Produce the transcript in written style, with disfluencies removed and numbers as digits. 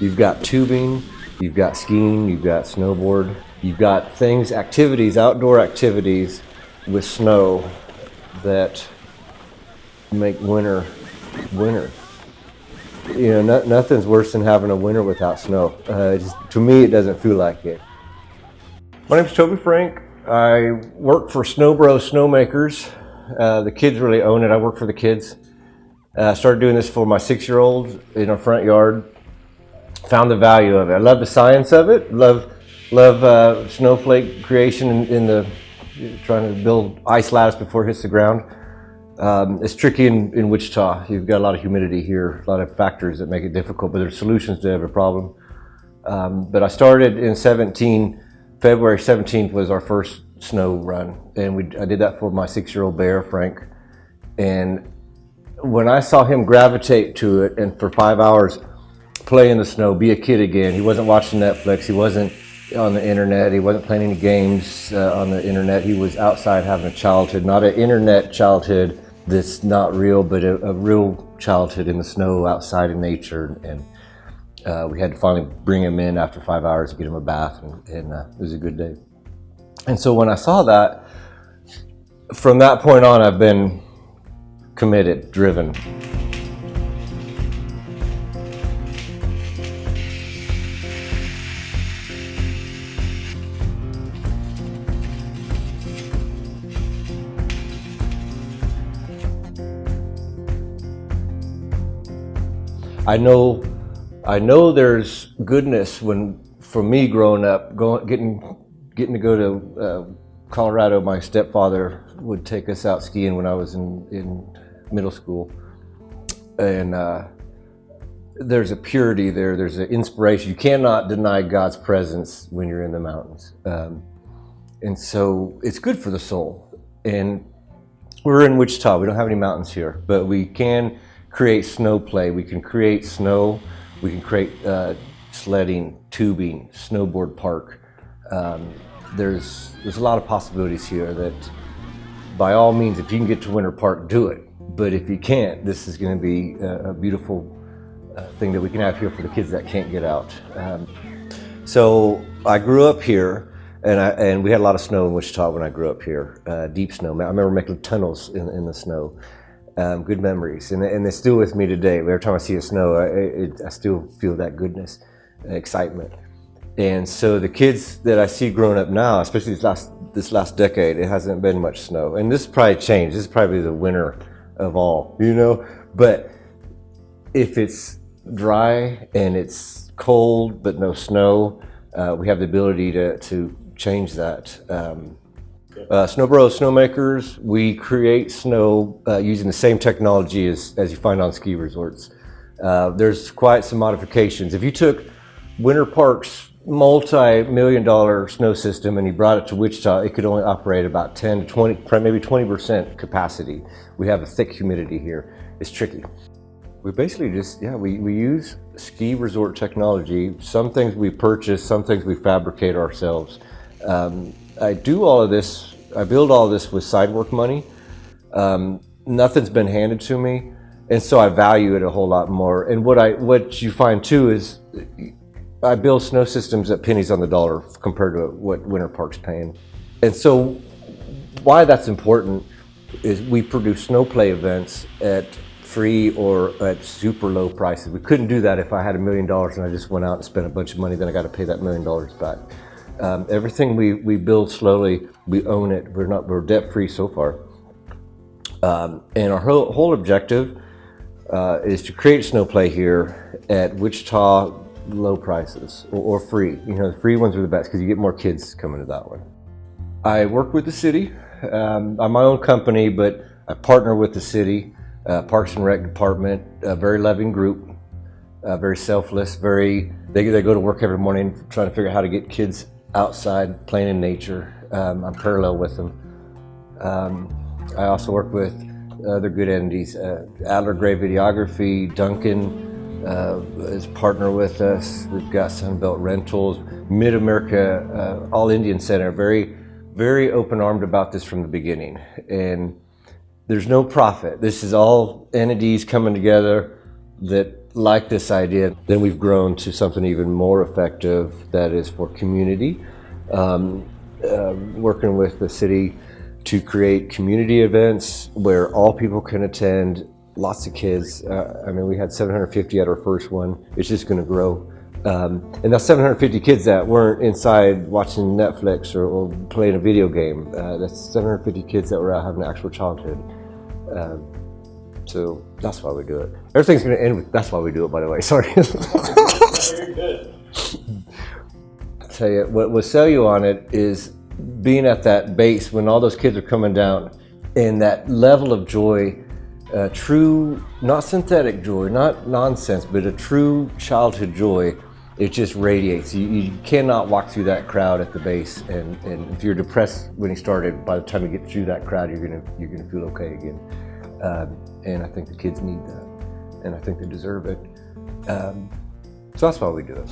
You've got tubing, you've got skiing, you've got snowboard, you've got things, activities, outdoor activities with snow that make winter. You know, nothing's worse than having a winter without snow. To me, it doesn't feel like it. My name's Toby Frank. I work for Snowbro Snowmakers. The kids really own it. I work for the kids. I started doing this for my 6-year-old in our front yard. Found the value of it. I love the science of it. Love snowflake creation in the trying to build ice lattice before it hits the ground. It's tricky in Wichita. You've got a lot of humidity here, a lot of factors that make it difficult, but there's solutions to every problem. But I started in 17. February 17th was our first snow run, and I did that for my 6-year-old bear, Frank. And when I saw him gravitate to it and for 5 hours play in the snow, be a kid again, he wasn't watching Netflix, he wasn't on the internet, he wasn't playing any games on the internet, he was outside having a childhood, not an internet childhood that's not real, but a real childhood in the snow, outside in nature. And we had to finally bring him in after 5 hours to get him a bath, and it was a good day. And so when I saw that, from that point on, I've been committed, driven. I know there's goodness for me growing up, getting to go to Colorado. My stepfather would take us out skiing when I was in middle school, and there's a purity there. There's an inspiration. You cannot deny God's presence when you're in the mountains, and so it's good for the soul. And we're in Wichita. We don't have any mountains here, but we can create snow play. We can create snow. We can create sledding, tubing, snowboard park. There's a lot of possibilities here that, by all means, if you can get to Winter Park, do it. But if you can't, this is going to be a beautiful thing that we can have here for the kids that can't get out. So I grew up here, and we had a lot of snow in Wichita when I grew up here, deep snow. I remember making tunnels in the snow. Good memories, and they're still with me today. Every time I see a snow, I still feel that goodness, excitement. And so the kids that I see growing up now, especially this last decade, it hasn't been much snow. And this probably changed. This is probably the winter of all, you know? But if it's dry and it's cold but no snow, we have the ability to change that. Snowbro Snowmakers, we create snow using the same technology as you find on ski resorts. There's quite some modifications. If you took Winter Park's multi-million-dollar snow system and you brought it to Wichita, it could only operate about 10 to 20, maybe 20% capacity. We have a thick humidity here. It's tricky. We basically just, we use ski resort technology. Some things we purchase, some things we fabricate ourselves. I do all of this, I build all of this with sidework money. Nothing's been handed to me, and so I value it a whole lot more. And what you find too is I build snow systems at pennies on the dollar compared to what Winter Park's paying. And so why that's important is we produce snow play events at free or at super low prices. We couldn't do that if I had $1 million and I just went out and spent a bunch of money, then I got to pay that $1 million back. Everything we build slowly, we own it. We're debt free so far. And our whole objective is to create snow play here at Wichita low prices or free. You know, the free ones are the best because you get more kids coming to that one. I work with the city. I'm my own company, but I partner with the city, Parks and Rec department, a very loving group, very selfless, they go to work every morning trying to figure out how to get kids outside playing in nature. I'm parallel with them. I also work with other good entities, Adler Gray Videography, Duncan is partner with us. We've got Sunbelt Rentals, Mid-America, All Indian Center, very, very open-armed about this from the beginning. And there's no profit. This is all entities coming together that like this idea. Then we've grown to something even more effective that is for community, working with the city to create community events where all people can attend, lots of kids. I mean, we had 750 at our first one. It's just going to grow. And that's 750 kids that weren't inside watching Netflix or playing a video game. That's 750 kids that were out having an actual childhood. So that's why we do it. Everything's going to end with that's why we do it, by the way. Sorry. Very good. I'll tell you, what will sell you on it is being at that base when all those kids are coming down and that level of joy, true, not synthetic joy, not nonsense, but a true childhood joy. It just radiates. You cannot walk through that crowd at the base, and if you're depressed when you started, by the time you get through that crowd, you're gonna feel okay again. And I think the kids need that, and I think they deserve it. So that's why we do it.